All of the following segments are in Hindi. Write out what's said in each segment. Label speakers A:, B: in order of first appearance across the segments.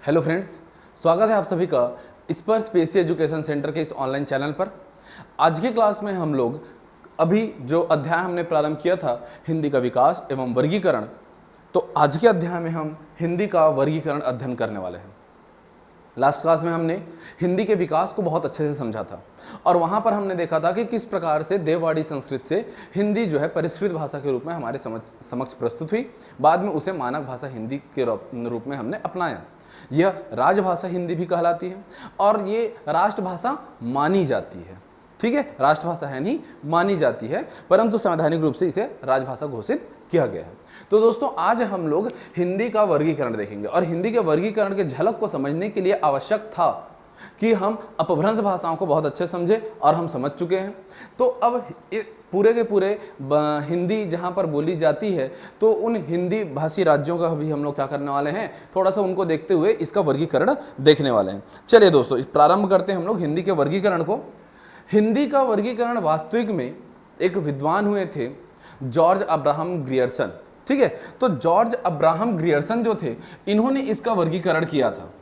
A: हेलो फ्रेंड्स, स्वागत है आप सभी का स्पर्श पीएससी एजुकेशन सेंटर के इस ऑनलाइन चैनल पर। आज की क्लास में हम लोग अभी जो अध्याय हमने प्रारंभ किया था हिंदी का विकास एवं वर्गीकरण, तो आज के अध्याय में हम हिंदी का वर्गीकरण अध्ययन करने वाले हैं। लास्ट क्लास में हमने हिंदी के विकास को बहुत अच्छे से समझा था और वहाँ पर हमने देखा था कि किस प्रकार से देववाड़ी संस्कृत से हिंदी जो है परिष्कृत भाषा के रूप में हमारे समक्ष प्रस्तुत हुई। बाद में उसे मानक भाषा हिंदी के रूप में हमने अपनाया। यह राजभाषा हिंदी भी कहलाती है और ये राष्ट्रभाषा मानी जाती है। ठीक है, राष्ट्रभाषा है नहीं, मानी जाती है, परंतु संवैधानिक रूप से इसे राजभाषा घोषित किया गया है। तो दोस्तों, आज हम लोग हिंदी का वर्गीकरण देखेंगे और हिंदी के वर्गीकरण के झलक को समझने के लिए आवश्यक था कि हम अपभ्रंश भाषाओं को बहुत अच्छे समझे और हम समझ चुके हैं। तो अब पूरे के पूरे हिंदी जहाँ पर बोली जाती है तो उन हिंदी भाषी राज्यों का भी हम लोग क्या करने वाले हैं, थोड़ा सा उनको देखते हुए इसका वर्गीकरण देखने वाले हैं। चलिए दोस्तों, प्रारंभ करते हैं हम लोग हिंदी के वर्गीकरण को। हिंदी का वर्गीकरण वास्तविक में एक विद्वान हुए थे, जॉर्ज अब्राहम ग्रियर्सन। ठीक है, तो जॉर्ज अब्राहम ग्रियर्सन जो थे, इन्होंने इसका वर्गीकरण किया था।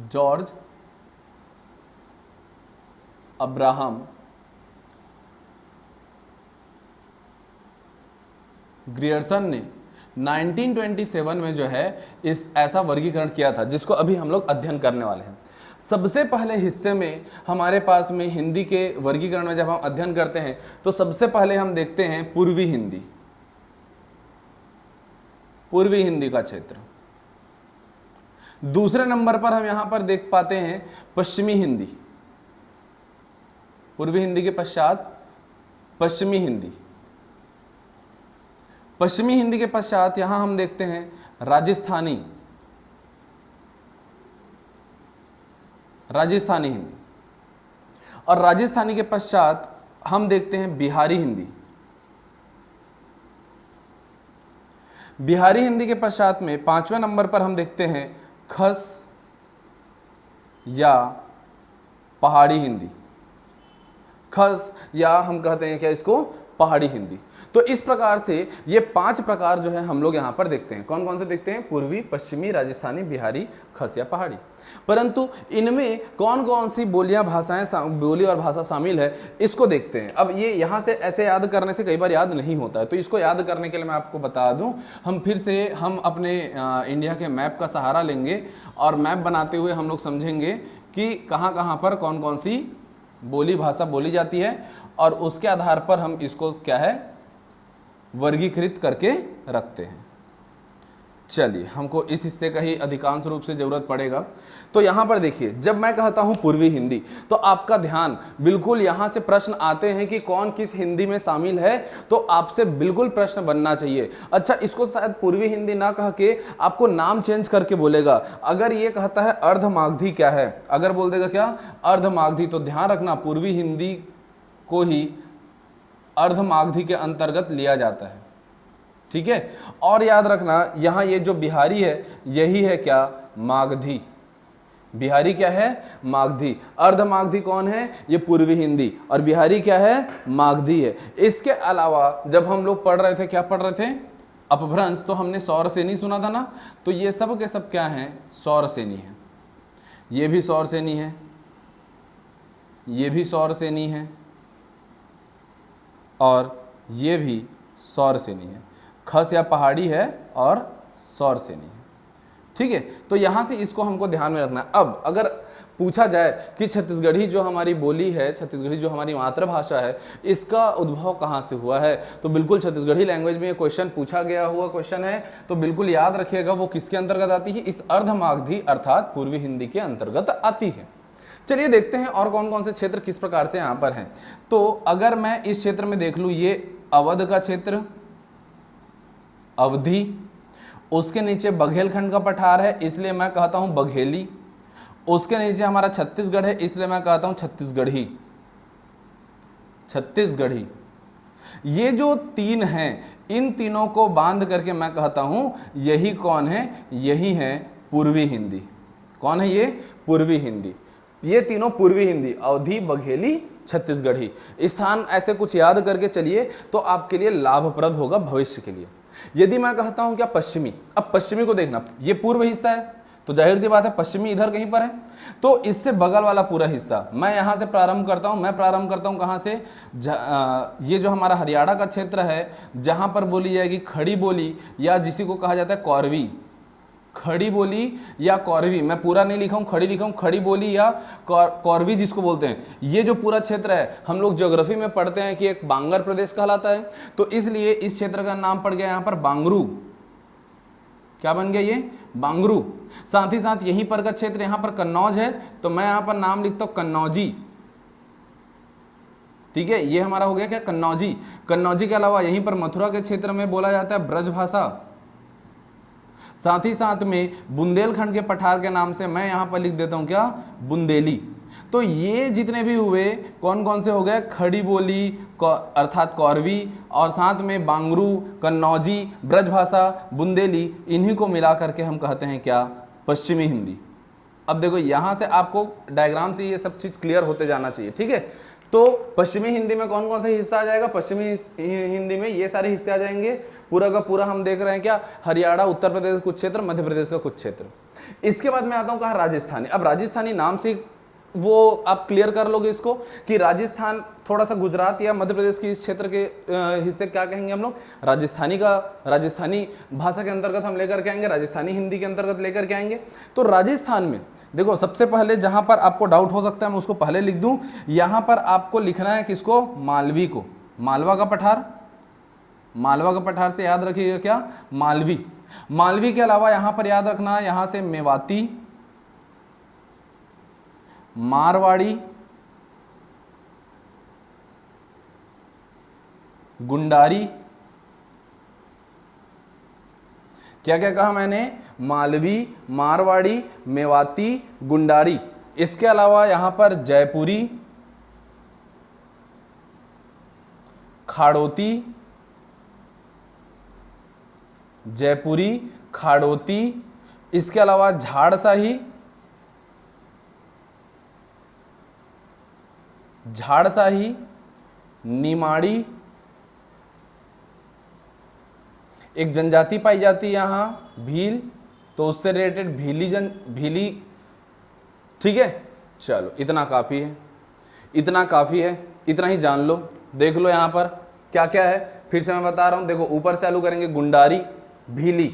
A: जॉर्ज अब्राहम ग्रियर्सन ने 1927 में जो है इस ऐसा वर्गीकरण किया था जिसको अभी हम लोग अध्ययन करने वाले हैं। सबसे पहले हिस्से में हमारे पास में हिंदी के वर्गीकरण में जब हम अध्ययन करते हैं तो सबसे पहले हम देखते हैं पूर्वी हिंदी, पूर्वी हिंदी का क्षेत्र। दूसरे नंबर पर हम यहां पर देख पाते हैं पश्चिमी हिंदी, पूर्वी हिंदी के पश्चात पश्चिमी हिंदी। पश्चिमी हिंदी के पश्चात यहां हम देखते हैं राजस्थानी, राजस्थानी हिंदी। और राजस्थानी के पश्चात हम देखते हैं बिहारी हिंदी। बिहारी हिंदी के पश्चात में 5वें नंबर पर हम देखते हैं खस या पहाड़ी हिंदी। खस या हम कहते हैं क्या इसको, पहाड़ी हिंदी। तो इस प्रकार से ये 5 प्रकार जो है हम लोग यहाँ पर देखते हैं। कौन कौन से देखते हैं? पूर्वी, पश्चिमी, राजस्थानी, बिहारी, खस या पहाड़ी। परंतु इनमें कौन कौन सी बोलियां भाषाएं, बोली और भाषा शामिल है, इसको देखते हैं। अब ये यहाँ से ऐसे याद करने से कई बार याद नहीं होता है, तो इसको याद करने के लिए मैं आपको बता दूं, हम फिर से हम अपने इंडिया के मैप का सहारा लेंगे और मैप बनाते हुए हम लोग समझेंगे कि कहाँ कहाँ पर कौन कौन सी बोली भाषा बोली जाती है और उसके आधार पर हम इसको क्या है, वर्गीकृत करके रखते हैं। चलिए, हमको इस हिस्से का ही अधिकांश रूप से जरूरत पड़ेगा। तो यहाँ पर देखिए, जब मैं कहता हूँ पूर्वी हिंदी तो आपका ध्यान बिल्कुल यहाँ से प्रश्न आते हैं कि कौन किस हिंदी में शामिल है, तो आपसे बिल्कुल प्रश्न बनना चाहिए। अच्छा, इसको शायद पूर्वी हिंदी ना कह के आपको नाम चेंज करके बोलेगा। अगर ये कहता है अर्धमागधी क्या है, अगर बोल देगा क्या अर्धमागधी, तो ध्यान रखना पूर्वी हिंदी को ही अर्धमागधी के अंतर्गत लिया जाता है। ठीक है, और याद रखना यहाँ ये जो बिहारी है यही है क्या, मागधी। बिहारी क्या है, मागधी। अर्धमागधी कौन है, ये पूर्वी हिंदी, और बिहारी क्या है, मागधी है। इसके अलावा जब हम लोग पढ़ रहे थे, क्या पढ़ रहे थे, अपभ्रंश, तो हमने सौरसेनी सुना था ना, तो ये सब के सब क्या हैं, सौरसेनी है। ये भी सौरसेनी है, ये भी सौरसेनी है और ये भी सौरसेनी है। खस या पहाड़ी है और सौरसेनी है। ठीक है, तो यहाँ से इसको हमको ध्यान में रखना है। अब अगर पूछा जाए कि छत्तीसगढ़ी जो हमारी बोली है, छत्तीसगढ़ी जो हमारी मातृभाषा है, इसका उद्भव कहाँ से हुआ है, तो बिल्कुल छत्तीसगढ़ी लैंग्वेज में ये क्वेश्चन पूछा गया हुआ क्वेश्चन है, तो बिल्कुल याद रखिएगा वो किसके अंतर्गत आती है, इस अर्धमागधी अर्थात पूर्वी हिंदी के अंतर्गत आती है। चलिए देखते हैं और कौन कौन से क्षेत्र किस प्रकार से यहाँ पर हैं। तो अगर मैं इस क्षेत्र में देख लूँ, ये अवध का क्षेत्र, अवधी, उसके नीचे बघेलखंड का पठार है इसलिए मैं कहता हूं बघेली, उसके नीचे हमारा छत्तीसगढ़ है इसलिए मैं कहता हूं छत्तीसगढ़ी, छत्तीसगढ़ी। ये जो 3 हैं, इन तीनों को बांध करके मैं कहता हूं यही कौन है, यही है पूर्वी हिंदी। कौन है ये, पूर्वी हिंदी। ये तीनों पूर्वी हिंदी, अवधी, बघेली, छत्तीसगढ़ी। स्थान ऐसे कुछ याद करके चलिए तो आपके लिए लाभप्रद होगा भविष्य के लिए। यदि मैं कहता हूं क्या पश्चिमी, अब पश्चिमी को देखना, ये पूर्व हिस्सा है तो जाहिर सी बात है पश्चिमी इधर कहीं पर है, तो इससे बगल वाला पूरा हिस्सा मैं यहां से प्रारंभ करता हूं। मैं प्रारंभ करता हूं कहां से, ये जो हमारा हरियाणा का क्षेत्र है जहां पर बोली जाएगी खड़ी बोली या जिसी को कहा जाता है कौरवी, खड़ी बोली या कौरवी, मैं पूरा नहीं लिखा हूं, खड़ी लिखा हूं, खड़ी बोली या कौरवी जिसको बोलते हैं। ये जो पूरा क्षेत्र है हम लोग ज्योग्राफी में पढ़ते हैं कि एक बांगर प्रदेश कहलाता है, तो इसलिए इस क्षेत्र का नाम पड़ गया यहां पर बांगरू। क्या बन गया ये, बांगरू। साथ ही साथ यहीं पर का क्षेत्र यहां पर कन्नौज है, तो मैं यहां पर नाम लिखता हूं कन्नौजी। ठीक है, ये हमारा हो गया क्या, कन्नौजी। कन्नौजी के अलावा यहीं पर मथुरा के क्षेत्र में बोला जाता है ब्रज भाषा। साथ ही साथ में बुंदेलखंड के पठार के नाम से मैं यहां पर लिख देता हूं क्या, बुंदेली। तो ये जितने भी हुए कौन कौन से हो गए, खड़ी बोली अर्थात कौरवी, और साथ में बांगरू, कन्नौजी, ब्रजभाषा, बुंदेली, इन्हीं को मिला करके हम कहते हैं क्या, पश्चिमी हिंदी। अब देखो यहां से आपको डायग्राम से ये सब चीज क्लियर होते जाना चाहिए। ठीक है, तो पश्चिमी हिंदी में कौन कौन सा हिस्सा आ जाएगा, पश्चिमी हिंदी में ये सारे हिस्से आ जाएंगे, पूरा का पूरा हम देख रहे हैं क्या, हरियाणा, उत्तर प्रदेश का कुछ क्षेत्र, मध्य प्रदेश का कुछ क्षेत्र। इसके बाद मैं आता हूं कहा राजस्थानी। अब राजस्थानी नाम से वो आप क्लियर कर लोगे इसको कि राजस्थान थोड़ा सा गुजरात या मध्य प्रदेश के इस क्षेत्र के हिस्से क्या कहेंगे हम लोग, राजस्थानी का, राजस्थानी भाषा के अंतर्गत हम लेकर के आएंगे, राजस्थानी हिंदी के अंतर्गत लेकर के आएंगे। तो राजस्थान में देखो सबसे पहले जहां पर आपको डाउट हो सकता है मैं उसको पहले लिख दूं, यहां पर आपको लिखना है किसको, मालवी को, मालवा का पठार। मालवा का पठार से याद रखिएगा क्या, मालवी। मालवी के अलावा यहां पर याद रखना, यहां से मेवाती, मारवाड़ी, गुंडारी, क्या क्या कहा मैंने, मालवी, मारवाड़ी, मेवाती, गुंडारी। इसके अलावा यहां पर जयपुरी, खाड़ोती, जयपुरी, खाड़ोती, इसके अलावा झाड़साही, झाड़साही, निमाड़ी, एक जनजाति पाई जाती है यहां भील, तो उससे रिलेटेड भीली। ठीक है, चलो इतना काफी है, इतना काफी है, इतना ही जान लो। देख लो यहां पर क्या क्या है, फिर से मैं बता रहा हूं, देखो ऊपर चालू करेंगे, गुंडारी, भीली,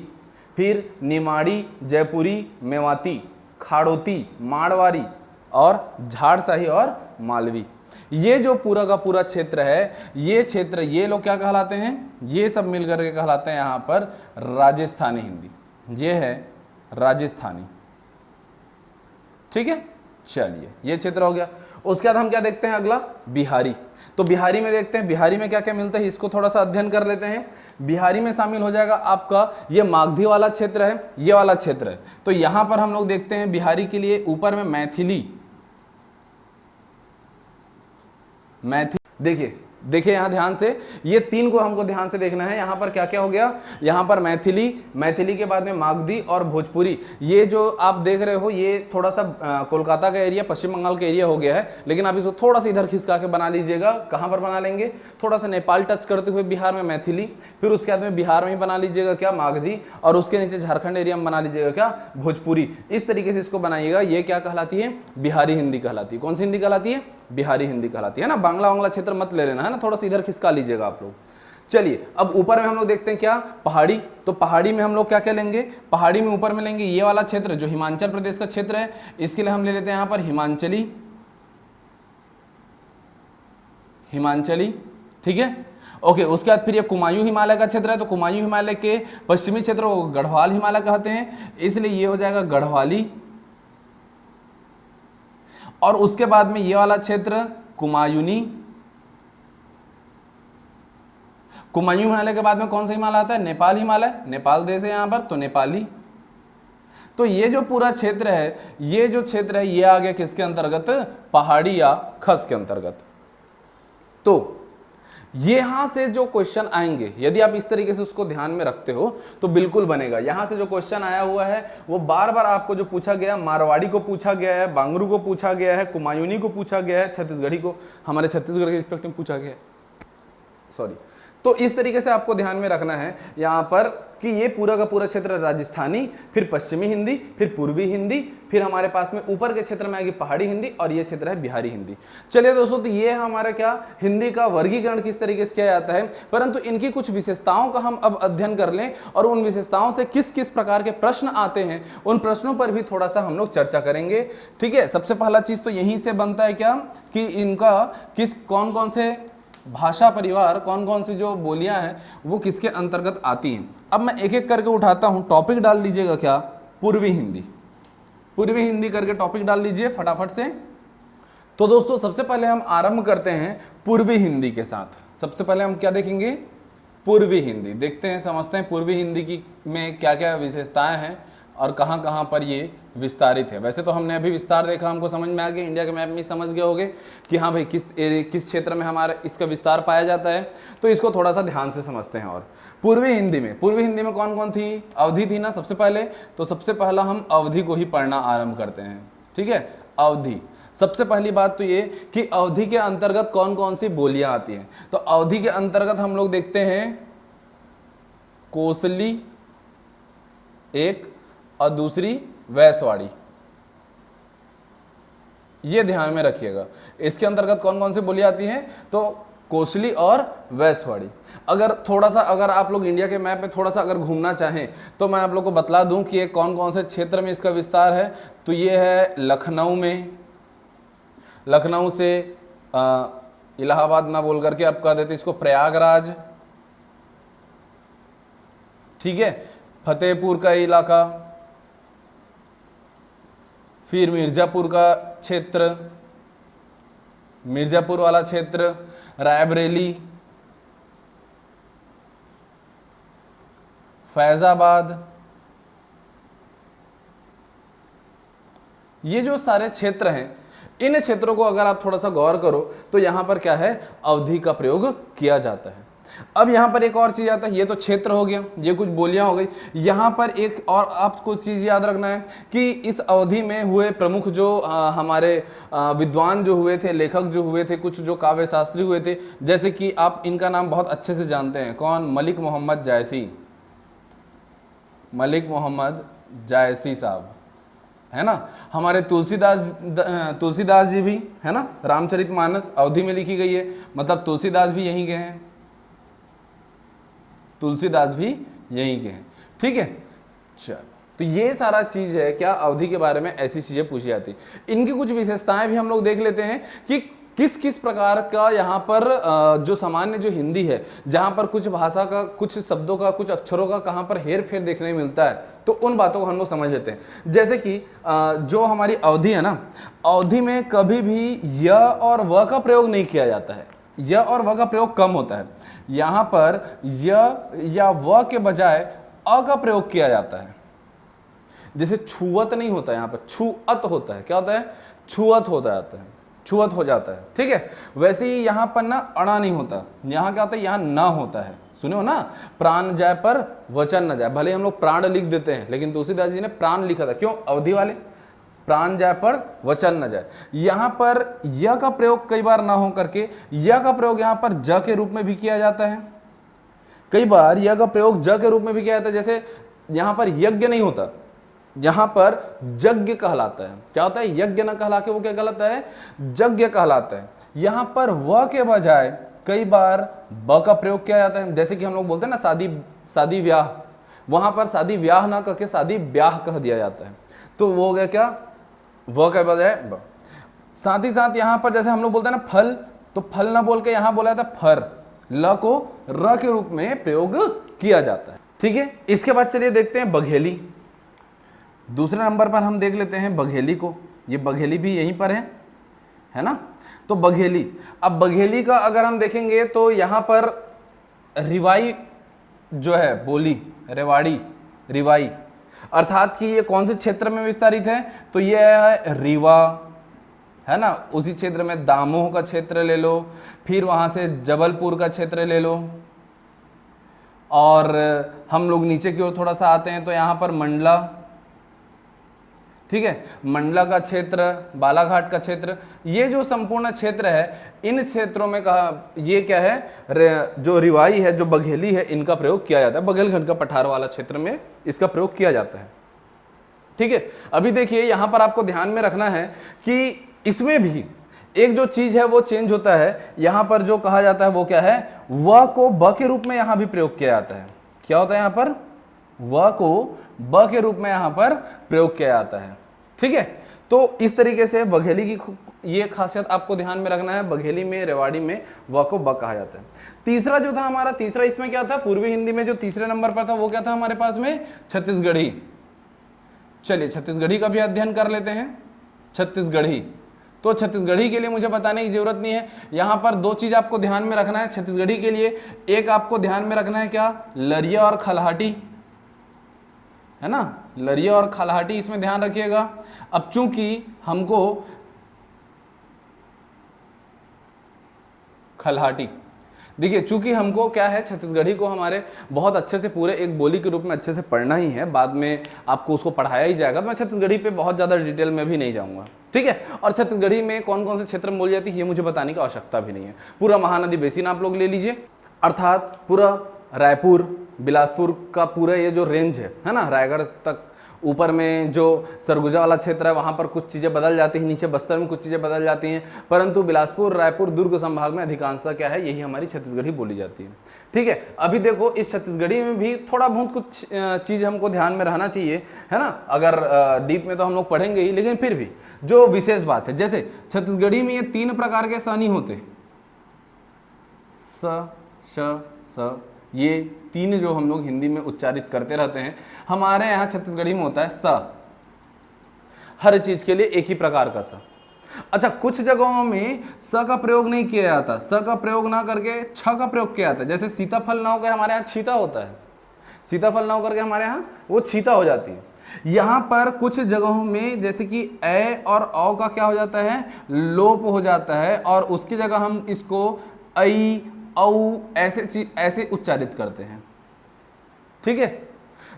A: फिर निमाड़ी, जयपुरी, मेवाती, खाड़ोती, मारवाड़ी और झाड़साही और मालवी। ये जो पूरा का पूरा क्षेत्र है, ये क्षेत्र, ये लोग क्या कहलाते हैं, ये सब मिलकर के कहलाते हैं यहां पर राजस्थानी हिंदी। ये है राजस्थानी। ठीक है, चलिए ये क्षेत्र हो गया। उसके बाद हम क्या देखते हैं अगला, बिहारी। तो बिहारी में देखते हैं बिहारी में क्या क्या मिलता है, इसको थोड़ा सा अध्ययन कर लेते हैं। बिहारी में शामिल हो जाएगा आपका ये मागधी वाला क्षेत्र है, ये वाला क्षेत्र है। तो यहां पर हम लोग देखते हैं बिहारी के लिए ऊपर में मैथिली, देखिए देखिए यहां ध्यान से, ये तीन को हमको ध्यान से देखना है। यहां पर क्या क्या हो गया, यहां पर मैथिली, मैथिली के बाद में मागधी और भोजपुरी। ये जो आप देख रहे हो ये थोड़ा सा कोलकाता का एरिया, पश्चिम बंगाल का एरिया हो गया है, लेकिन आप इसको थोड़ा सा इधर खिसका के बना लीजिएगा। कहां पर बना लेंगे, थोड़ा सा नेपाल टच करते हुए बिहार में मैथिली, फिर उसके बाद में बिहार में ही बना लीजिएगा क्या, मागधी, और उसके नीचे झारखंड एरिया में बना लीजिएगा क्या, भोजपुरी। इस तरीके से इसको बनाइएगा। ये क्या कहलाती है, बिहारी हिंदी कहलाती है। कौन सी हिंदी कहलाती है, बिहारी हिंदी कहलाती है ना। बांग्ला वांग्ला क्षेत्र मत ले लेना है ना, थोड़ा सा इधर खिसका लीजिएगा आप लोग। चलिए अब ऊपर में हम लोग देखते हैं क्या, पहाड़ी। तो पहाड़ी में हम लोग क्या क्या लेंगे, पहाड़ी में ऊपर में लेंगे ये वाला क्षेत्र जो हिमाचल प्रदेश का क्षेत्र है, इसके लिए हम ले लेते हैं यहां पर हिमांचली, हिमांचली। ठीक है, ओके। उसके बाद फिर ये कुमायूं हिमालय का क्षेत्र है, तो कुमायूं हिमालय के पश्चिमी क्षेत्र को गढ़वाल हिमालय कहते हैं, इसलिए ये हो जाएगा गढ़वाली। और उसके बाद में ये वाला क्षेत्र कुमायूनी। कुमायूं हिमालय के बाद में कौन सा हिमालय आता है, नेपाल हिमालय, नेपाल देश है यहां पर, तो नेपाली। तो ये जो पूरा क्षेत्र है, ये जो क्षेत्र है, ये आ गया किसके अंतर्गत, पहाड़ी या खस के अंतर्गत। तो यहां से जो क्वेश्चन आएंगे, यदि आप इस तरीके से उसको ध्यान में रखते हो तो बिल्कुल बनेगा। यहां से जो क्वेश्चन आया हुआ है वो बार बार आपको जो पूछा गया, मारवाड़ी को पूछा गया है, बांगरू को पूछा गया है, कुमायूनी को पूछा गया है, छत्तीसगढ़ी को, हमारे छत्तीसगढ़ के रिस्पेक्ट में पूछा गया है, सॉरी, तो इस तरीके से आपको ध्यान में रखना है यहाँ पर कि ये पूरा का पूरा क्षेत्र राजस्थानी, फिर पश्चिमी हिंदी, फिर पूर्वी हिंदी, फिर हमारे पास में ऊपर के क्षेत्र में आएगी पहाड़ी हिंदी, और ये क्षेत्र है बिहारी हिंदी। चलिए दोस्तों, तो ये है हमारा क्या हिंदी का वर्गीकरण किस तरीके से किया जाता है, परंतु इनकी कुछ विशेषताओं का हम अब अध्ययन कर लें और उन विशेषताओं से किस किस प्रकार के प्रश्न आते हैं उन प्रश्नों पर भी थोड़ा सा हम लोग चर्चा करेंगे। ठीक है, सबसे पहला चीज तो यहीं से बनता है क्या कि इनका कौन कौन से भाषा परिवार, कौन कौन सी जो बोलियां हैं वो किसके अंतर्गत आती हैं। अब मैं एक एक करके उठाता हूं, टॉपिक डाल लीजिएगा क्या, पूर्वी हिंदी। पूर्वी हिंदी करके टॉपिक डाल लीजिए फटाफट से। तो दोस्तों सबसे पहले हम आरंभ करते हैं पूर्वी हिंदी के साथ। सबसे पहले हम क्या देखेंगे, पूर्वी हिंदी देखते हैं, समझते हैं पूर्वी हिंदी की में क्या क्या विशेषताएं हैं और कहाँ कहाँ पर ये विस्तारित है। वैसे तो हमने अभी विस्तार देखा, हमको समझ में आ गया, इंडिया के मैप में समझ गए होंगे कि हाँ भाई किस क्षेत्र में हमारा इसका विस्तार पाया जाता है। तो इसको थोड़ा सा ध्यान से समझते हैं। और पूर्वी हिंदी में कौन कौन थी, अवधि थी ना सबसे पहले। तो सबसे पहला हम अवधि को ही पढ़ना आरंभ करते हैं। ठीक है, अवधि। सबसे पहली बात तो ये कि अवधि के अंतर्गत कौन कौन सी बोलियां आती हैं। तो अवधि के अंतर्गत हम लोग देखते हैं कोसली एक और दूसरी वैशवाड़ी, ये ध्यान में रखिएगा। इसके अंतर्गत कौन कौन सी बोलियां आती हैं, तो कोसली और वैशवाड़ी। अगर आप लोग इंडिया के मैप में थोड़ा सा अगर घूमना चाहें तो मैं आप लोग को बतला दूं कि ये कौन कौन से क्षेत्र में इसका विस्तार है। तो ये है लखनऊ में, लखनऊ से इलाहाबाद ना बोल करके अब कह देते इसको प्रयागराज। ठीक है, फतेहपुर का इलाका, फिर मिर्जापुर का क्षेत्र, मिर्जापुर वाला क्षेत्र, रायबरेली, फैजाबाद, ये जो सारे क्षेत्र हैं, इन क्षेत्रों को अगर आप थोड़ा सा गौर करो तो यहां पर क्या है, अवधि का प्रयोग किया जाता है। अब यहां पर एक और चीज आता है, ये तो क्षेत्र हो गया, ये कुछ बोलियां हो गई। यहां पर एक और आपको चीज याद रखना है कि इस अवधि में हुए प्रमुख जो हमारे विद्वान जो हुए थे, लेखक जो हुए थे, कुछ जो काव्य शास्त्री हुए थे, जैसे कि आप इनका नाम बहुत अच्छे से जानते हैं, कौन, मलिक मोहम्मद जायसी। मलिक मोहम्मद जायसी साहब, है ना। हमारे तुलसीदास जी भी, है ना, रामचरितमानस अवधि में लिखी गई है, मतलब तुलसीदास भी यहीं के हैं, तुलसीदास भी यहीं के हैं। ठीक है, चल, तो ये सारा चीज है क्या, अवधि के बारे में ऐसी चीजें पूछी जाती। इनकी कुछ विशेषताएं भी हम लोग देख लेते हैं कि किस किस प्रकार का यहाँ पर जो सामान्य जो हिंदी है, जहाँ पर कुछ भाषा का, कुछ शब्दों का, कुछ अक्षरों का कहाँ पर हेर फेर देखने में मिलता है, तो उन बातों को हम लोग समझ लेते हैं। जैसे कि जो हमारी अवधि है ना, अवधि में कभी भी य और व का प्रयोग नहीं किया जाता है, य और व का प्रयोग कम होता है। यहाँ पर य या व के बजाय अ का प्रयोग किया जाता है। जैसे छुअत नहीं होता, यहाँ पर छुअत होता है। क्या होता है, छुअत हो जाता है, छुअत हो जाता है। ठीक है, वैसे ही यहाँ पर ना अड़ा नहीं होता, यहाँ क्या होता है, यहाँ ना होता है। सुनो ना, प्राण जाए पर वचन न जाए। भले हम लोग प्राण लिख देते हैं, लेकिन तुलसीदास जी ने प्राण लिखा था, क्यों, अवधि वाले, प्राण जाए पर वचन न जाए। यहाँ पर य का प्रयोग कई बार ना हो करके य का प्रयोग यहाँ पर ज के रूप में भी किया जाता है। कई बार य का प्रयोग ज के रूप में भी किया जाता है। जैसे यहाँ पर यज्ञ नहीं होता, यहाँ पर यज्ञ कहलाता है। क्या होता है, यज्ञ न कहला के वो क्या कहलाता है, यज्ञ कहलाता है। यहाँ पर व के बजाय कई बार ब का प्रयोग किया जाता है। जैसे कि हम लोग बोलते हैं ना शादी व्याह, वहां पर शादी व्याह ना कह के शादी ब्याह कह दिया जाता है। तो वो हो गया क्या, व के बजाय ब। साथ ही साथ यहाँ पर जैसे हम लोग बोलते हैं ना फल, तो फल ना बोल के यहाँ बोला जाता है फर, ल को र के रूप में प्रयोग किया जाता है। ठीक है, इसके बाद चलिए देखते हैं बघेली। दूसरे नंबर पर हम देख लेते हैं बघेली को। ये बघेली भी यहीं पर है ना। तो बघेली, अब बघेली का अगर हम देखेंगे तो यहाँ पर रिवाई जो है बोली, रेवाड़ी, रिवाई, अर्थात कि ये कौन से क्षेत्र में विस्तारित है, तो ये है रीवा, है ना। उसी क्षेत्र में दामोह का क्षेत्र ले लो, फिर वहां से जबलपुर का क्षेत्र ले लो, और हम लोग नीचे की ओर थोड़ा सा आते हैं तो यहाँ पर मंडला, ठीक है, मंडला का क्षेत्र, बालाघाट का क्षेत्र, ये जो संपूर्ण क्षेत्र है, इन क्षेत्रों में कहा ये क्या है, जो रिवाई है, जो बघेली है, इनका प्रयोग किया जाता है। बघेलखंड का पठार वाला क्षेत्र में इसका प्रयोग किया जाता है। ठीक है, अभी देखिए यहां पर आपको ध्यान में रखना है कि इसमें भी एक जो चीज है वो चेंज होता है। यहां पर जो कहा जाता है वो क्या है, व को ब के रूप में यहां भी प्रयोग किया जाता है। क्या होता है यहां पर, व को ब के रूप में यहां पर प्रयोग किया जाता है। ठीक है, तो इस तरीके से बघेली की ये खासियत आपको ध्यान में रखना है, बघेली में, रेवाड़ी में व को ब कहा जाता है। तीसरा जो था हमारा, तीसरा इसमें क्या था, पूर्वी हिंदी में जो तीसरे नंबर पर था वो क्या था हमारे पास में, छत्तीसगढ़ी। चलिए छत्तीसगढ़ी का भी अध्ययन कर लेते हैं। छत्तीसगढ़ी, तो छत्तीसगढ़ी के लिए मुझे बताने की जरूरत नहीं है। यहां पर दो चीज आपको ध्यान में रखना है छत्तीसगढ़ी के लिए। एक आपको ध्यान में रखना है क्या, लरिया और खलहाटी, है ना, लरिया और खलहाटी, इसमें ध्यान रखिएगा। अब चूंकि हमको खलहाटी, देखिए चूंकि हमको क्या है, छत्तीसगढ़ी को हमारे बहुत अच्छे से पूरे एक बोली के रूप में अच्छे से पढ़ना ही है, बाद में आपको उसको पढ़ाया ही जाएगा, तो मैं छत्तीसगढ़ी पे बहुत ज़्यादा डिटेल में भी नहीं जाऊंगा। ठीक है, और छत्तीसगढ़ी में कौन कौन से क्षेत्र में बोली जाती है ये मुझे बताने की आवश्यकता भी नहीं है। पूरा महानदी बेसिन आप लोग ले लीजिए, अर्थात पूरा रायपुर, बिलासपुर का पूरा ये जो रेंज है ना, रायगढ़ तक ऊपर में जो सरगुजा वाला क्षेत्र है वहाँ पर कुछ चीज़ें बदल जाती हैं, नीचे बस्तर में कुछ चीज़ें बदल जाती हैं, परंतु बिलासपुर, रायपुर, दुर्ग संभाग में अधिकांशतः क्या है, यही हमारी छत्तीसगढ़ी बोली जाती है। ठीक है, अभी देखो इस छत्तीसगढ़ी में भी थोड़ा बहुत कुछ चीज़ हमको ध्यान में रहना चाहिए, है ना। अगर डीप में तो हम लोग पढ़ेंगे ही, लेकिन फिर भी जो विशेष बात है, जैसे छत्तीसगढ़ी में ये 3 प्रकार के स नहीं होते, स, श, स, ये 3 जो हम लोग हिंदी में उच्चारित करते रहते हैं, हमारे यहाँ छत्तीसगढ़ी में होता है स। हर चीज के लिए एक ही प्रकार का स। अच्छा, कुछ जगहों में स का प्रयोग नहीं किया जाता, स का प्रयोग ना करके छ का प्रयोग किया जाता है। जैसे सीताफल ना होकर हमारे यहाँ छीता होता है, सीताफल ना होकर के हमारे यहाँ वो छीता हो जाती है। यहाँ पर कुछ जगहों में जैसे कि ए और औ का क्या हो जाता है, लोप हो जाता है, और उसकी जगह हम इसको ऐ, औ ऐसे उच्चारित करते हैं। ठीक है,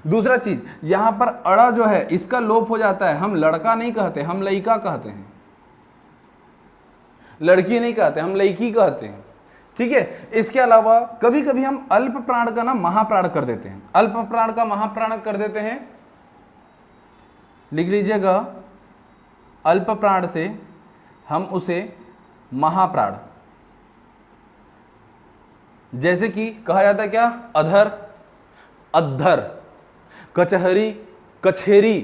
A: दूसरा चीज, यहां पर अड़ा जो है इसका लोप हो जाता है, हम लड़का नहीं कहते, हम लड़का कहते हैं, लड़की नहीं कहते, हम लड़की कहते हैं। ठीक है, इसके अलावा कभी कभी हम अल्प प्राण का ना महाप्राण कर देते हैं, अल्प प्राण का महाप्राण कर देते हैं, लिख लीजिएगा, अल्प प्राण से हम उसे महाप्राण, जैसे कि कहा जाता है क्या, अधर, अद्धर, कचहरी, कछेरी,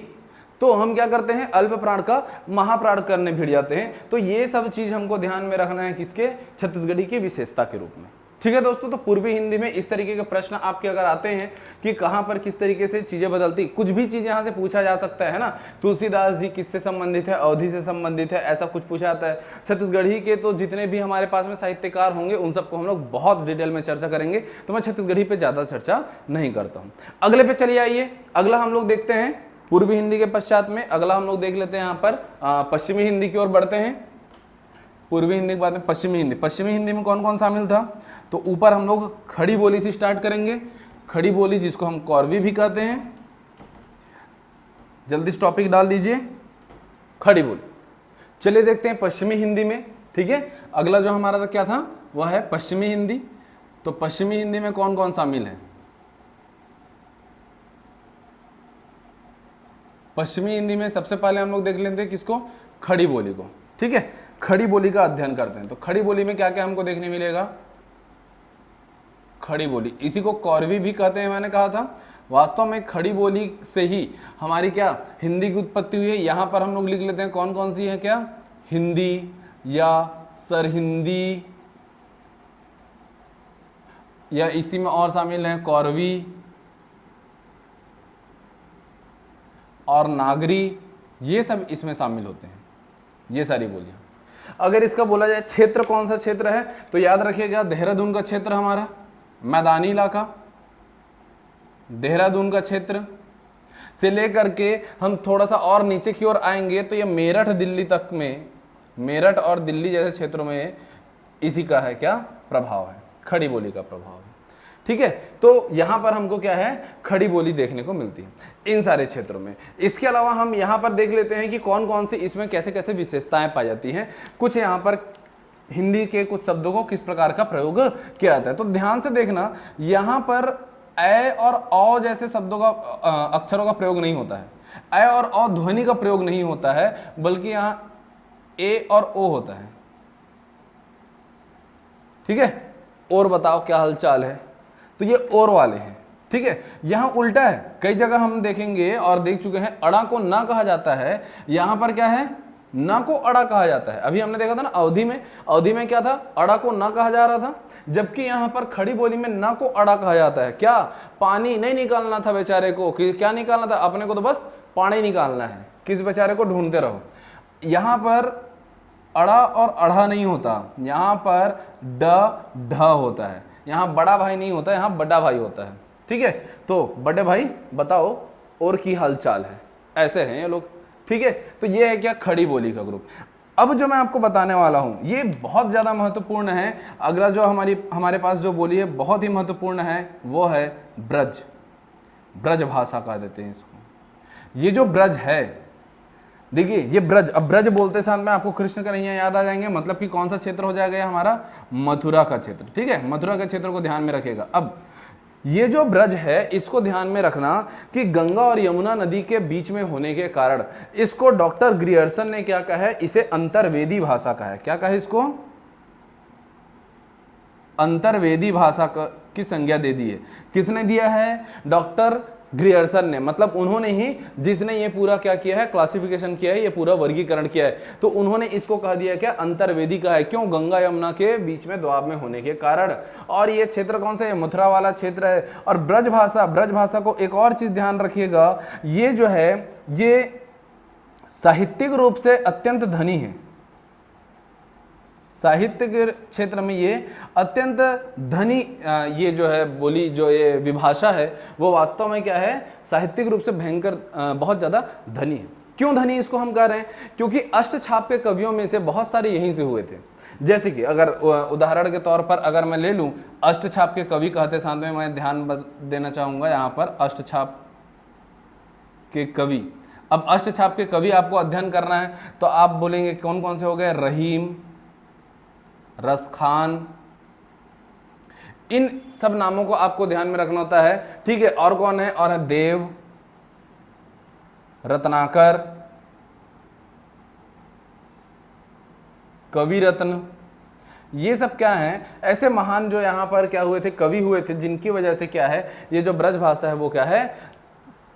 A: तो हम क्या करते हैं, अल्प प्राण का महाप्राण करने भिड़ जाते हैं। तो ये सब चीज हमको ध्यान में रखना है किसके, छत्तीसगढ़ी की विशेषता के रूप में। ठीक है दोस्तों, तो पूर्वी हिंदी में इस तरीके के प्रश्न आपके अगर आते हैं कि कहां पर किस तरीके से चीजें बदलती, कुछ भी चीज यहां से पूछा जा सकता है ना, तुलसीदास जी किससे संबंधित है, अवधि से संबंधित है, ऐसा कुछ पूछा जाता है। छत्तीसगढ़ी के तो जितने भी हमारे पास में साहित्यकार होंगे उन सबको हम लोग बहुत डिटेल में चर्चा करेंगे, तो मैं छत्तीसगढ़ी पे ज्यादा चर्चा नहीं करता हूँ। अगले पे चलिए आइए, अगला हम लोग देखते हैं पूर्वी हिंदी के पश्चात में, अगला हम लोग देख लेते हैं यहाँ पर पश्चिमी हिंदी की ओर बढ़ते हैं। पूर्वी हिंदी के बाद में पश्चिमी हिंदी, पश्चिमी हिंदी में कौन कौन शामिल था, तो ऊपर हम लोग खड़ी बोली से स्टार्ट करेंगे। खड़ी बोली जिसको हम कौरवी भी कहते हैं, जल्दी टॉपिक डाल दीजिए, खड़ी बोली। चलिए देखते हैं पश्चिमी हिंदी में। ठीक है, अगला जो हमारा तो क्या था वह है पश्चिमी हिंदी। तो पश्चिमी हिंदी में कौन कौन शामिल है, पश्चिमी हिंदी में सबसे पहले हम लोग देख लेते हैं किसको, खड़ी बोली को। ठीक है, खड़ी बोली का अध्ययन करते हैं। तो खड़ी बोली में क्या क्या हमको देखने मिलेगा, खड़ी बोली, इसी को कौरवी भी कहते हैं, मैंने कहा था। वास्तव में खड़ी बोली से ही हमारी क्या हिंदी की उत्पत्ति हुई है। यहाँ पर हम लोग लिख लेते हैं कौन कौन सी है, क्या हिंदी या सरहिंदी, या इसी में और शामिल है कौरवी और नागरी, ये सब इसमें शामिल होते हैं, ये सारी बोलियां। अगर इसका बोला जाए क्षेत्र कौन सा क्षेत्र है, तो याद रखिएगा देहरादून का क्षेत्र हमारा मैदानी इलाका, देहरादून का क्षेत्र से लेकर के हम थोड़ा सा और नीचे की ओर आएंगे तो ये मेरठ दिल्ली तक में, मेरठ और दिल्ली जैसे क्षेत्रों में इसी का है क्या प्रभाव है, खड़ी बोली का प्रभाव है। ठीक है, तो यहां पर हमको क्या है, खड़ी बोली देखने को मिलती है इन सारे क्षेत्रों में। इसके अलावा हम यहां पर देख लेते हैं कि कौन कौन सी इसमें कैसे कैसे विशेषताएं पाई जाती हैं। कुछ यहां पर हिंदी के कुछ शब्दों को किस प्रकार का प्रयोग किया जाता है, तो ध्यान से देखना, यहां पर ए और औ जैसे शब्दों का अक्षरों का प्रयोग नहीं होता है। ए और औ ध्वनि का प्रयोग नहीं होता है, बल्कि यहां ए और ओ होता है। ठीक है, और बताओ क्या हालचाल है, तो ये और वाले हैं। ठीक है, यहां उल्टा है, कई जगह हम देखेंगे और देख चुके हैं, अड़ा को ना कहा जाता है, यहां पर क्या है, ना को अड़ा कहा जाता है। अभी हमने देखा था ना अवधि में क्या था, अड़ा को ना कहा जा रहा था, जबकि यहां पर खड़ी बोली में ना को अड़ा कहा जाता है। क्या, पानी नहीं निकालना था बेचारे को, क्या निकालना था, अपने को तो बस पानी निकालना है, किस बेचारे को ढूंढते रहो। यहां पर अड़ा और अढ़ा नहीं होता, यहां पर ढ होता है, यहां बड़ा भाई नहीं होता, यहां बड़ा भाई होता है। ठीक है, तो बड़े भाई बताओ और की हालचाल है, ऐसे हैं ये लोग। ठीक है, तो ये है क्या, खड़ी बोली का ग्रुप। अब जो मैं आपको बताने वाला हूं ये बहुत ज्यादा महत्वपूर्ण है। अगला जो हमारे पास जो बोली है बहुत ही महत्वपूर्ण है, वो है ब्रज। ब्रज भाषा कह देते हैं इसको। ये जो ब्रज है, देखिए ये ब्रज, अब ब्रज बोलते साथ में आपको कृष्ण कन्हैया याद आ जाएंगे, मतलब कि कौन सा क्षेत्र हो जाएगा हमारा, मथुरा का क्षेत्र। ठीक है, मथुरा के क्षेत्र को ध्यान में रखेगा। अब ये जो ब्रज है इसको ध्यान में रखना कि गंगा और यमुना नदी के बीच में होने के कारण इसको डॉक्टर ग्रियर्सन ने क्या कहा है, इसे अंतर्वेदी भाषा कहा है। क्या कहा है इसको, अंतर्वेदी भाषा की संज्ञा दे दी है। किसने दिया है, डॉक्टर ग्रियर्सन ने, मतलब उन्होंने ही, जिसने ये पूरा क्या किया है, क्लासिफिकेशन किया है, ये पूरा वर्गीकरण किया है, तो उन्होंने इसको कह दिया क्या, अंतर्वेदी का है। क्यों, गंगा यमुना के बीच में द्वाब में होने के कारण। और ये क्षेत्र कौन सा है, मथुरा वाला क्षेत्र है। और ब्रज भाषा को एक और चीज ध्यान रखिएगा, ये जो है ये साहित्यिक रूप से अत्यंत धनी है। साहित्य के क्षेत्र में ये अत्यंत धनी, ये जो है बोली, जो ये विभाषा है, वो वास्तव में क्या है, साहित्यिक रूप से भयंकर बहुत ज़्यादा धनी है। क्यों धनी इसको हम कह रहे हैं, क्योंकि अष्टछाप के कवियों में से बहुत सारे यहीं से हुए थे। जैसे कि अगर उदाहरण के तौर पर अगर मैं ले लूँ, अष्टछाप के कवि कहते साथ में मैं ध्यान देना चाहूँगा यहाँ पर, अष्टछाप के कवि। अब अष्टछाप के कवि आपको अध्ययन करना है तो आप बोलेंगे कौन कौन से हो गए, रहीम, रसखान, इन सब नामों को आपको ध्यान में रखना होता है। ठीक है, और कौन है, और है देव, रत्नाकर, कवि रत्न, ये सब क्या हैं, ऐसे महान जो यहाँ पर क्या हुए थे, कवि हुए थे, जिनकी वजह से क्या है, ये जो ब्रज भाषा है वो क्या है,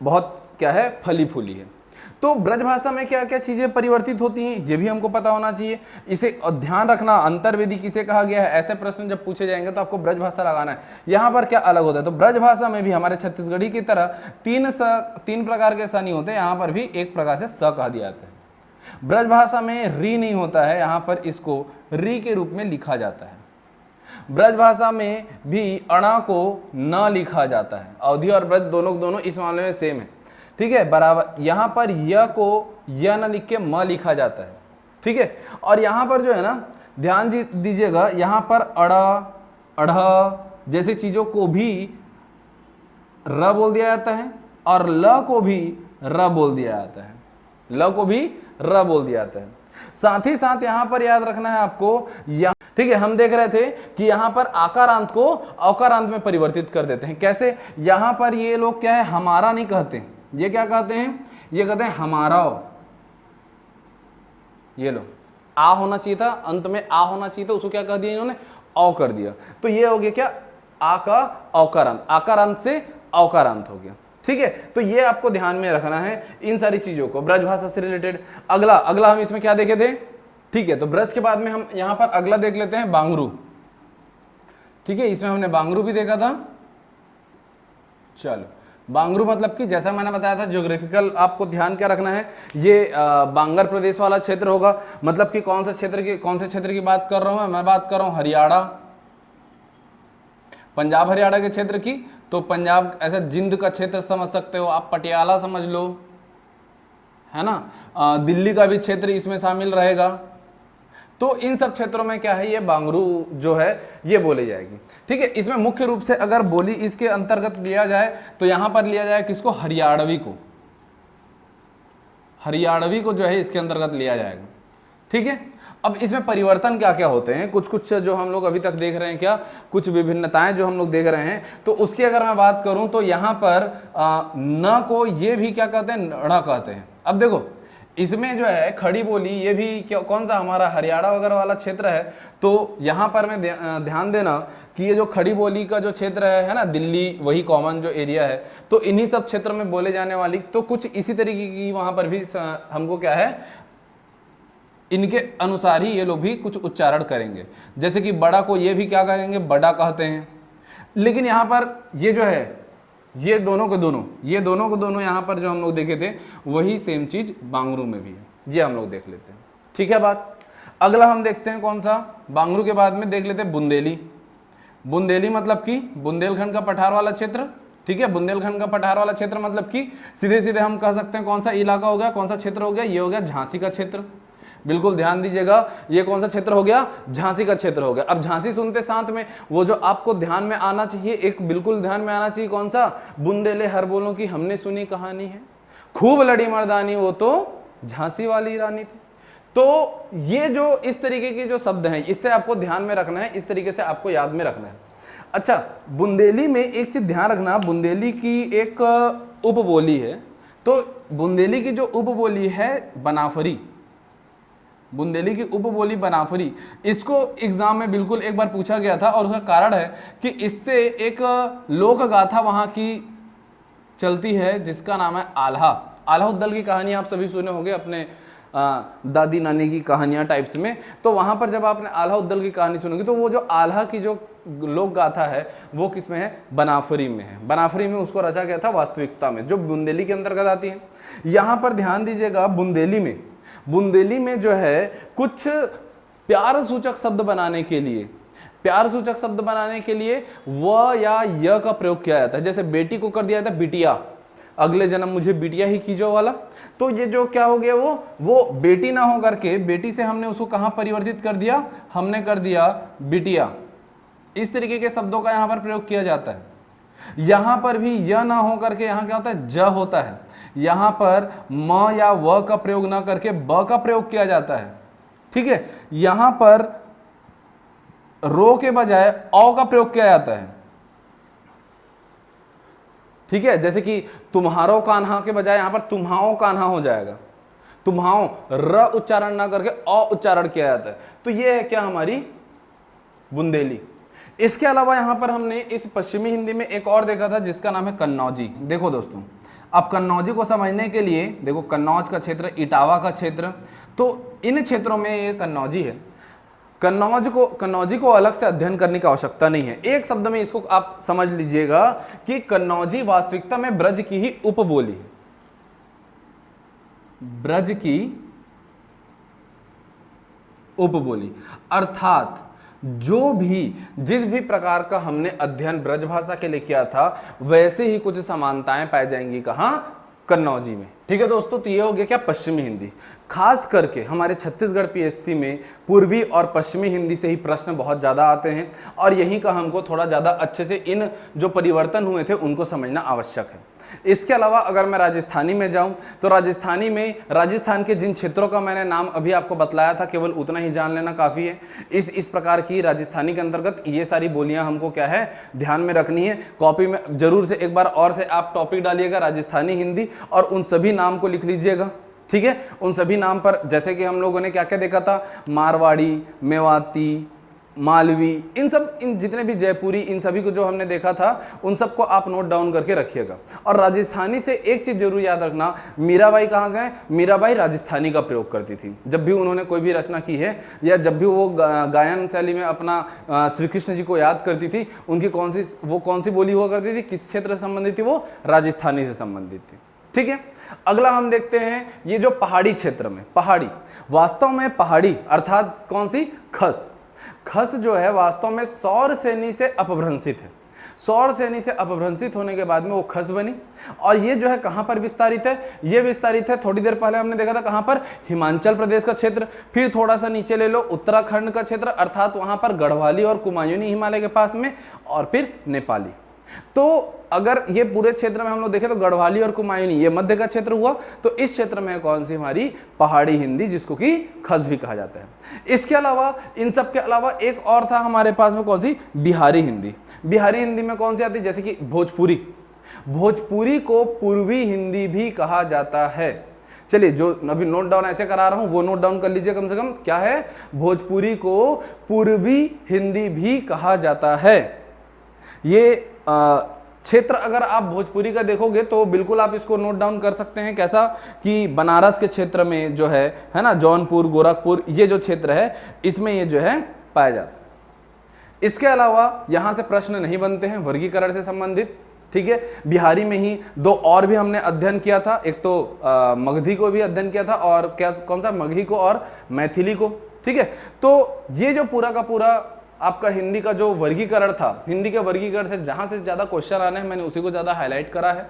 A: बहुत क्या है, फली फूली है। तो ब्रज भाषा में क्या क्या चीजें परिवर्तित होती हैं, ये भी हमको पता होना चाहिए। इसे ध्यान रखना, अंतर्वेदी किसे कहा गया है, ऐसे प्रश्न जब पूछे जाएंगे तो आपको ब्रज भाषा लगाना है। यहाँ पर क्या अलग होता है, तो ब्रज भाषा में भी हमारे छत्तीसगढ़ी की तरह तीन प्रकार के स नहीं होते, यहाँ पर भी एक प्रकार से स कहा दिया जाता है। ब्रज भाषा में री नहीं होता है, यहाँ पर इसको री के रूप में लिखा जाता है। ब्रज भाषा में भी अणा को न लिखा जाता है। अवधि और ब्रज दोनों इस मामले में सेम है। ठीक है, बराबर। यहाँ पर य को य न लिख के म लिखा जाता है। ठीक है, और यहाँ पर जो है ना, ध्यान दीजिएगा, यहाँ पर अड़ा, अढ़ जैसी चीजों को भी र बोल दिया जाता है और ल को भी र बोल दिया जाता है, ल को भी र बोल दिया जाता है। साथ ही साथ यहाँ पर याद रखना है आपको, ठीक है, हम देख रहे थे कि यहाँ पर आकारांत को औकारांत में परिवर्तित कर देते हैं। कैसे, यहाँ पर ये लोग क्या है, हमारा नहीं कहते, ये क्या कहते हैं, ये कहते हैं हमारा। ये लो, आ होना चाहिए था, अंत में आ होना चाहिए था, उसको क्या कह दिया इन्होंने, औ कर दिया। तो ये हो गया क्या, आ का औकारांत, आकारांत से औकारांत हो गया। ठीक है, तो ये आपको ध्यान में रखना है इन सारी चीजों को ब्रज भाषा से रिलेटेड। अगला हम इसमें क्या देखे थे, ठीक है, तो ब्रज के बाद में हम यहां पर अगला देख लेते हैं, बांगरू। ठीक है, इसमें हमने बांगरू भी देखा था। चलो, बांगरू मतलब कि जैसा मैंने बताया था, ज्योग्राफिकल आपको ध्यान क्या रखना है, ये बांगर प्रदेश वाला क्षेत्र होगा। मतलब कि कौन से क्षेत्र की बात कर रहा हूं मैं बात कर रहा हूं हरियाणा, पंजाब हरियाणा के क्षेत्र की। तो पंजाब ऐसा जिंद का क्षेत्र समझ सकते हो आप, पटियाला समझ लो, है ना, दिल्ली का भी क्षेत्र इसमें शामिल रहेगा। तो इन सब क्षेत्रों में क्या है, ये बांगरू जो है ये बोली जाएगी। ठीक है, इसमें मुख्य रूप से अगर बोली इसके अंतर्गत लिया जाए तो यहां पर लिया जाए किसको, हरियाणवी को, हरियाणवी को जो है इसके अंतर्गत लिया जाएगा। ठीक है, अब इसमें परिवर्तन क्या क्या होते हैं, कुछ कुछ जो हम लोग अभी तक देख रहे हैं, क्या कुछ विभिन्नताएं जो हम लोग देख रहे हैं, तो उसकी अगर मैं बात करूं तो यहां पर न को ये भी क्या कहते हैं, न कहते हैं। अब देखो इसमें जो है खड़ी बोली, ये भी क्या, कौन सा हमारा हरियाणा वगैरह वाला क्षेत्र है, तो यहाँ पर मैं ध्यान देना कि ये जो खड़ी बोली का जो क्षेत्र है ना, दिल्ली वही कॉमन जो एरिया है, तो इन्हीं सब क्षेत्र में बोले जाने वाली तो कुछ इसी तरीके की वहाँ पर भी हमको क्या है, इनके अनुसार ही ये लोग भी कुछ उच्चारण करेंगे। जैसे कि बड़ा को ये भी क्या कहेंगे, बड़ा कहते हैं। लेकिन यहाँ पर ये जो है, ये दोनों के दोनों यहाँ पर जो हम लोग देखे थे वही सेम चीज बांगरू में भी है, ये हम लोग देख लेते हैं। ठीक है बात। अगला हम देखते हैं कौन सा, बांगरू के बाद में देख लेते हैं बुंदेली। बुंदेली मतलब कि बुंदेलखंड का पठार वाला क्षेत्र। ठीक है, बुंदेलखंड का पठार वाला क्षेत्र मतलब कि सीधे सीधे हम कह सकते हैं कौन सा इलाका हो गया, कौन सा क्षेत्र हो गया, ये हो गया झांसी का क्षेत्र। बिल्कुल ध्यान दीजिएगा, ये कौन सा क्षेत्र हो गया, झांसी का क्षेत्र हो गया। अब झांसी सुनते साथ में वो जो आपको ध्यान में आना चाहिए, एक बिल्कुल ध्यान में आना चाहिए कौन सा, बुंदेले हर बोलों की हमने सुनी कहानी है, खूब लड़ी मर्दानी वो तो झांसी वाली रानी थी। तो ये जो इस तरीके के जो शब्द हैं, इससे आपको ध्यान में रखना है, इस तरीके से आपको याद में रखना है। अच्छा, बुंदेली में एक चीज ध्यान रखना, बुंदेली की एक उपबोली है। तो बुंदेली की जो उपबोली है बनाफरी, बुंदेली की उपबोली बनाफरी, इसको एग्जाम में बिल्कुल एक बार पूछा गया था, और उसका कारण है कि इससे एक लोक गाथा वहां की चलती है जिसका नाम है आल्हा। आल्हा उद्दल की कहानी आप सभी सुने होंगे अपने दादी नानी की कहानियां टाइप्स में। तो वहां पर जब आपने आल्हा उद्दल की कहानी सुनोगे तो वो जो आल्हा की जो लोक गाथा है वो किस में है, बनाफरी में है। बनाफरी में उसको रचा गया था वास्तविकता में, जो बुंदेली के अंतर्गत आती है। यहां पर ध्यान दीजिएगा, बुंदेली में जो है कुछ प्यार सूचक शब्द बनाने के लिए, व या य का प्रयोग किया जाता है। जैसे बेटी को कर दिया जाता है बिटिया, अगले जन्म मुझे बिटिया ही कीजो वाला। तो ये जो क्या हो गया, वो बेटी ना हो करके, बेटी से हमने उसको कहां परिवर्तित कर दिया, हमने कर दिया बिटिया। इस तरीके के शब्दों का यहां पर प्रयोग किया जाता है। यहां पर भी य ना हो करके यहां क्या होता है, ज होता है। यहां पर म या व का प्रयोग ना करके ब का प्रयोग किया जाता है। ठीक है, यहां पर रो के बजाय औ का प्रयोग किया जाता है। ठीक है, जैसे कि तुम्हारो कान्हा के बजाय यहां पर तुम्हाओ कान्हा हो जाएगा। तुम्हाओ र उच्चारण ना करके औ उच्चारण किया जाता है। तो ये है क्या, हमारी बुंदेली। इसके अलावा यहां पर हमने इस पश्चिमी हिंदी में एक और देखा था जिसका नाम है कन्नौजी। देखो दोस्तों, अब कन्नौजी को समझने के लिए देखो, कन्नौज का क्षेत्र, इटावा का क्षेत्र, तो इन क्षेत्रों में ये कन्नौजी है। कन्नौजी को अलग से अध्ययन करने की आवश्यकता नहीं है। एक शब्द में इसको आप समझ लीजिएगा कि कन्नौजी वास्तविकता में ब्रज की ही उपबोली है। ब्रज की उपबोली अर्थात जिस भी प्रकार का हमने अध्ययन ब्रज भाषा के लिए किया था, वैसे ही कुछ समानताएं पाई जाएंगी कहां, कन्नौजी में। ठीक है दोस्तों, तो ये हो गया क्या, पश्चिमी हिंदी। खास करके हमारे छत्तीसगढ़ पीएससी में पूर्वी और पश्चिमी हिंदी से ही प्रश्न बहुत ज़्यादा आते हैं, और यही का हमको थोड़ा ज़्यादा अच्छे से इन जो परिवर्तन हुए थे उनको समझना आवश्यक है। इसके अलावा अगर मैं राजस्थानी में जाऊं तो राजस्थानी में राजस्थान के जिन क्षेत्रों का मैंने नाम अभी आपको बतलाया था, केवल उतना ही जान लेना काफ़ी है। इस प्रकार की राजस्थानी के अंतर्गत ये सारी बोलियां हमको क्या है, ध्यान में रखनी है। कॉपी में जरूर से एक बार और से आप टॉपिक डालिएगा राजस्थानी हिंदी, और उन सभी नाम को लिख लीजिएगा। ठीक है, उन सभी नाम पर जैसे कि हम लोगों ने क्या क्या देखा था, मारवाड़ी, मेवाती, मालवी, इन जितने भी जयपुरी, इन सभी को जो हमने देखा था उन सबको आप नोट डाउन करके रखिएगा। और राजस्थानी से एक चीज जरूर याद रखना, मीराबाई कहाँ से है, मीराबाई राजस्थानी का प्रयोग करती थी। जब भी उन्होंने कोई भी रचना की है, या जब भी वो गायन शैली में अपना श्री कृष्ण जी को याद करती थी, उनकी कौन सी बोली हुआ करती थी, किस क्षेत्र से संबंधित थी, वो राजस्थानी से संबंधित थी। ठीक है, अगला हम देखते हैं ये जो पहाड़ी क्षेत्र में, पहाड़ी वास्तव में पहाड़ी अर्थात कौन सी, खस जो है वास्तव में सौर श्रेणी से अपभ्रंशित है। सौर श्रेणी से अपभ्रंशित होने के बाद में वो खस बनी, और ये जो है कहां पर विस्तारित है, ये विस्तारित है थोड़ी देर पहले हमने देखा था कहां पर, हिमाचल प्रदेश का क्षेत्र, फिर थोड़ा सा नीचे ले लो उत्तराखंड का क्षेत्र, अर्थात वहां पर गढ़वाली और कुमायूनी हिमालय के पास में, और फिर नेपाली। तो अगर ये पूरे क्षेत्र में हम लोग देखें तो गढ़वाली और कुमायूनी ये मध्य का क्षेत्र हुआ, तो इस क्षेत्र में कौन सी हमारी पहाड़ी हिंदी, जिसको कि खस भी कहा जाता है। इसके अलावा, इन सब के अलावा एक और था हमारे पास में, कौन सी, बिहारी हिंदी। बिहारी हिंदी में कौन सी आती है, जैसे कि भोजपुरी, भोजपुरी को पूर्वी हिंदी भी कहा जाता है। चलिए, जो अभी नोट डाउन ऐसे करा रहा हूं वो नोट डाउन कर लीजिए कम से कम, क्या है, भोजपुरी को पूर्वी हिंदी भी कहा जाता है। ये क्षेत्र अगर आप भोजपुरी का देखोगे तो बिल्कुल आप इसको नोट डाउन कर सकते हैं, कैसा कि बनारस के क्षेत्र में जो है ना, जौनपुर, गोरखपुर, ये जो क्षेत्र है इसमें ये जो है पाया जाता है। इसके अलावा यहां से प्रश्न नहीं बनते हैं वर्गीकरण से संबंधित, ठीक है। बिहारी में ही दो और भी हमने अध्ययन किया था, एक तो मगधी को भी अध्ययन किया था, और क्या, कौन सा, मगही को और मैथिली को, ठीक है। तो ये जो पूरा का पूरा आपका हिंदी का जो वर्गीकरण था, हिंदी के वर्गीकरण से जहां से ज्यादा क्वेश्चन आने हैं मैंने उसी को ज्यादा हाईलाइट करा है।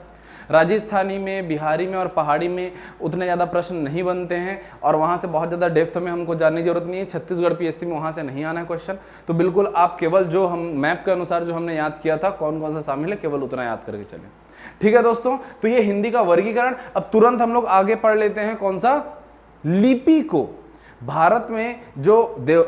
A: राजस्थानी में, बिहारी में और पहाड़ी में उतने ज़्यादा प्रश्न नहीं बनते हैं, और वहाँ से बहुत ज़्यादा डेप्थ में हमको जानने की जरूरत नहीं है। छत्तीसगढ़ पीएससी में वहाँ से नहीं आना है क्वेश्चन, तो बिल्कुल आप केवल जो हम मैप के अनुसार जो हमने याद किया था कौन कौन सा शामिल है, केवल उतना याद करके चलें, ठीक है दोस्तों। तो ये हिंदी का वर्गीकरण। अब तुरंत हम लोग आगे पढ़ लेते हैं कौन सा, लिपि को। भारत में जो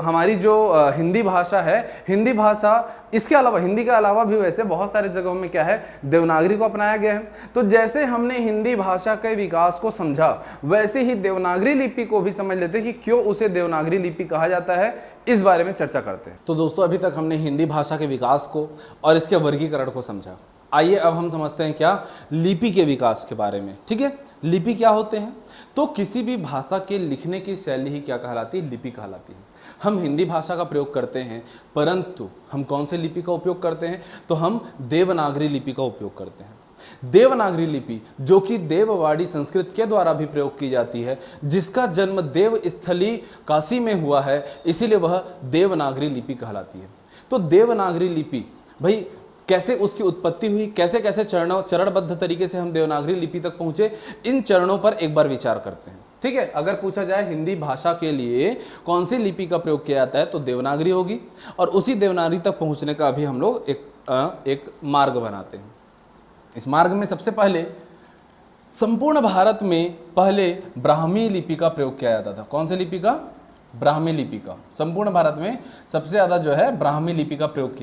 A: हमारी जो हिंदी भाषा है, हिंदी भाषा, इसके अलावा, हिंदी के अलावा भी वैसे बहुत सारे जगहों में क्या है, देवनागरी को अपनाया गया है। तो जैसे हमने हिंदी भाषा के विकास को समझा, वैसे ही देवनागरी लिपि को भी समझ लेते हैं कि क्यों उसे देवनागरी लिपि कहा जाता है, इस बारे में चर्चा करते हैं। तो दोस्तों, अभी तक हमने हिंदी भाषा के विकास को और इसके वर्गीकरण को समझा। आइए अब हम समझते हैं क्या, लिपि के विकास के बारे में, ठीक है। लिपि क्या होते हैं, तो किसी भी भाषा के लिखने की शैली ही क्या कहलाती है, लिपि कहलाती है। हम हिंदी भाषा का प्रयोग करते हैं, परंतु हम कौन से लिपि का उपयोग करते हैं, तो हम देवनागरी लिपि का उपयोग करते हैं। देवनागरी लिपि जो कि देववाड़ी संस्कृत के द्वारा भी प्रयोग की जाती है, जिसका जन्म देव स्थली काशी में हुआ है, इसीलिए वह देवनागरी लिपि कहलाती है। तो देवनागरी लिपि भाई कैसे उसकी उत्पत्ति हुई, कैसे कैसे चरणबद्ध तरीके से हम देवनागरी लिपि तक पहुंचे, इन चरणों पर एक बार विचार करते हैं, ठीक है। अगर पूछा जाए हिंदी भाषा के लिए कौन सी लिपि का प्रयोग किया जाता है, तो देवनागरी होगी, और उसी देवनागरी तक पहुंचने का अभी हम लोग एक मार्ग बनाते हैं। इस मार्ग में सबसे पहले संपूर्ण भारत में पहले ब्राह्मी लिपि का प्रयोग किया जाता था। कौन सी लिपि का, ब्राह्मी लिपि का। संपूर्ण भारत में सबसे ज्यादा जो है ब्राह्मी लिपि का प्रयोग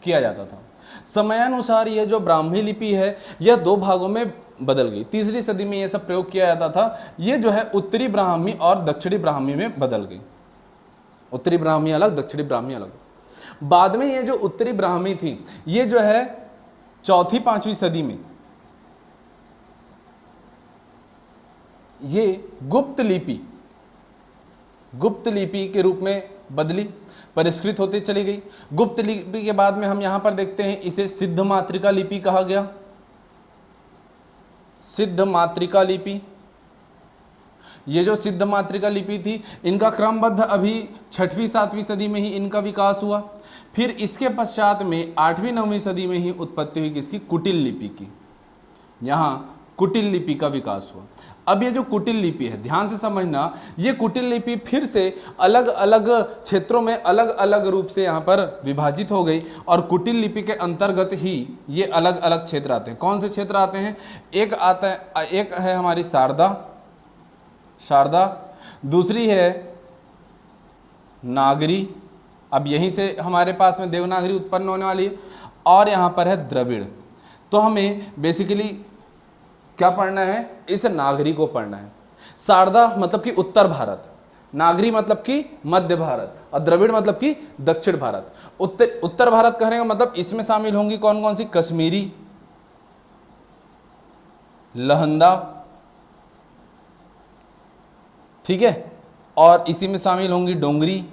A: किया जाता था। समयानुसार ये जो ब्राह्मी लिपि है यह दो भागों में बदल गई। तीसरी सदी में यह सब प्रयोग किया जाता था, ये जो है उत्तरी ब्राह्मी और दक्षिणी ब्राह्मी में बदल गई। उत्तरी ब्राह्मी अलग, दक्षिणी ब्राह्मी अलग। बाद में ये जो उत्तरी ब्राह्मी थी, ये जो है चौथी पांचवी सदी में ये गुप्त लिपि के रूप में बदली, परिष्कृत होते चली गई। गुप्त लिपि के बाद में हम यहां पर देखते हैं इसे सिद्ध मातृका लिपि कहा गया। सिद्ध मातृका लिपि, ये जो सिद्ध मातृका लिपि थी, इनका क्रमबद्ध अभी 6वीं 7वीं सदी में ही इनका विकास हुआ। फिर इसके पश्चात में 8वीं 9वीं सदी में ही उत्पत्ति हुई किसकी, कुटिल लिपि की। यहाँ कुटिल लिपि का विकास हुआ। अब ये जो कुटिल लिपि है, ध्यान से समझना, ये कुटिल लिपि फिर से अलग अलग क्षेत्रों में अलग अलग रूप से यहाँ पर विभाजित हो गई, और कुटिल लिपि के अंतर्गत ही ये अलग अलग क्षेत्र आते हैं। कौन से क्षेत्र आते हैं, एक है हमारी शारदा, दूसरी है नागरी, अब यहीं से हमारे पास में देवनागरी उत्पन्न होने वाली है, और यहाँ पर है द्रविड़। तो हमें बेसिकली क्या पढ़ना है, इस नागरी को पढ़ना है। शारदा मतलब कि उत्तर भारत, नागरी मतलब कि मध्य भारत, और द्रविड़ मतलब कि दक्षिण भारत। उत्तर भारत कहने का मतलब इसमें शामिल होंगी कौन कौन सी, कश्मीरी, लहंदा, ठीक है, और इसी में शामिल होंगी डोंगरी।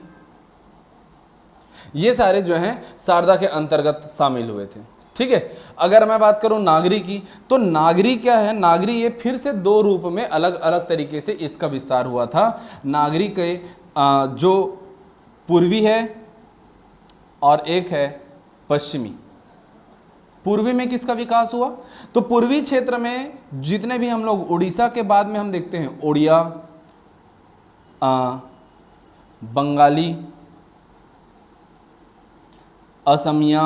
A: ये सारे जो हैं शारदा के अंतर्गत शामिल हुए थे, ठीक है। अगर मैं बात करूं नागरी की, तो नागरी क्या है, नागरी ये फिर से दो रूप में अलग अलग तरीके से इसका विस्तार हुआ था। नागरी के जो पूर्वी है और एक है पश्चिमी, पूर्वी में किसका विकास हुआ? तो पूर्वी क्षेत्र में जितने भी हम लोग उड़ीसा के बाद में हम देखते हैं ओडिया, बंगाली, असमिया,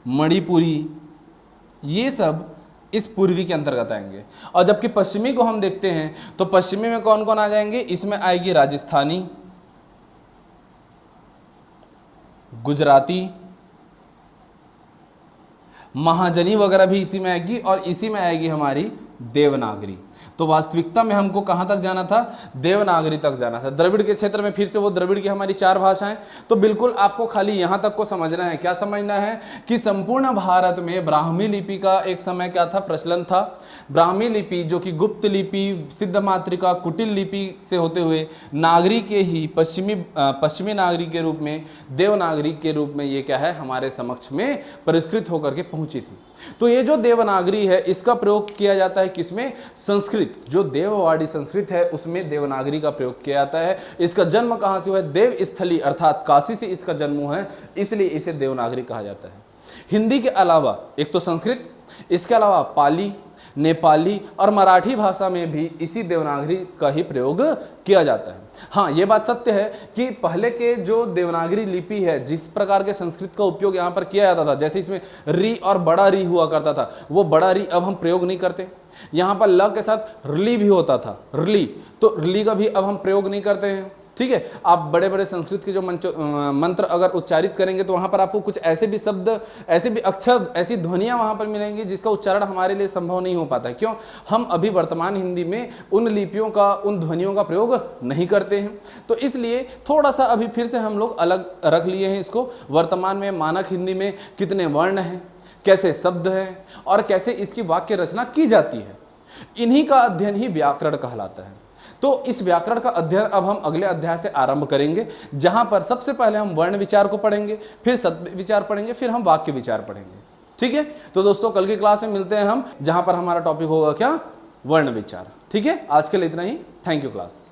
A: मणिपुरी, ये सब इस पूर्वी के अंतर्गत आएंगे। और जबकि पश्चिमी को हम देखते हैं तो पश्चिमी में कौन कौन आ जाएंगे? इसमें आएगी राजस्थानी, गुजराती, महाजनी वगैरह भी इसी में आएगी, और इसी में आएगी हमारी देवनागरी। तो वास्तविकता में हमको कहाँ तक जाना था? देवनागरी तक जाना था। द्रविड़ के क्षेत्र में फिर से वो द्रविड़ की हमारी 4 भाषाएं। तो बिल्कुल आपको खाली यहाँ तक को समझना है। क्या समझना है? कि संपूर्ण भारत में ब्राह्मी लिपि का एक समय क्या था? प्रचलन था। ब्राह्मी लिपि जो कि गुप्त लिपि, सिद्ध मातृका, कुटिल लिपि से होते हुए नागरी के ही पश्चिमी नागरी के रूप में, देवनागरी के रूप में ये क्या है? हमारे समक्ष में परिष्कृत होकर के पहुंची थी। तो ये जो देवनागरी है इसका प्रयोग किया जाता है किसमें? संस्कृत, जो देववाड़ी संस्कृत है उसमें देवनागरी का प्रयोग किया जाता है। इसका जन्म कहां से हुआ है? देवस्थली अर्थात काशी से इसका जन्म हुआ है, इसलिए इसे देवनागरी कहा जाता है। हिंदी के अलावा एक तो संस्कृत, इसके अलावा पाली, नेपाली और मराठी भाषा में भी इसी देवनागरी का ही प्रयोग किया जाता है। हाँ, ये बात सत्य है कि पहले के जो देवनागरी लिपि है, जिस प्रकार के संस्कृत का उपयोग यहाँ पर किया जाता था, जैसे इसमें री और बड़ा री हुआ करता था, वो बड़ा री अब हम प्रयोग नहीं करते। यहाँ पर ल के साथ रली भी होता था, रली, तो रली का भी अब हम प्रयोग नहीं करते हैं। ठीक है, आप बड़े बड़े संस्कृत के जो मंत्र अगर उच्चारित करेंगे तो वहाँ पर आपको कुछ ऐसे भी शब्द, ऐसे भी अक्षर, ऐसी ध्वनियाँ वहाँ पर मिलेंगी जिसका उच्चारण हमारे लिए संभव नहीं हो पाता है। क्यों? हम अभी वर्तमान हिंदी में उन लिपियों का, उन ध्वनियों का प्रयोग नहीं करते हैं। तो इसलिए थोड़ा सा अभी फिर से हम लोग अलग रख लिए हैं इसको। वर्तमान में मानक हिंदी में कितने वर्ण हैं, कैसे शब्द हैं और कैसे इसकी वाक्य रचना की जाती है, इन्हीं का अध्ययन ही व्याकरण कहलाता है। तो इस व्याकरण का अध्ययन अब हम अगले अध्याय से आरंभ करेंगे, जहां पर सबसे पहले हम वर्ण विचार को पढ़ेंगे, फिर शब्द विचार पढ़ेंगे, फिर हम वाक्य विचार पढ़ेंगे। ठीक है, तो दोस्तों कल की क्लास में मिलते हैं हम, जहां पर हमारा टॉपिक होगा क्या? वर्ण विचार। ठीक है, आज के लिए इतना ही। Thank you class.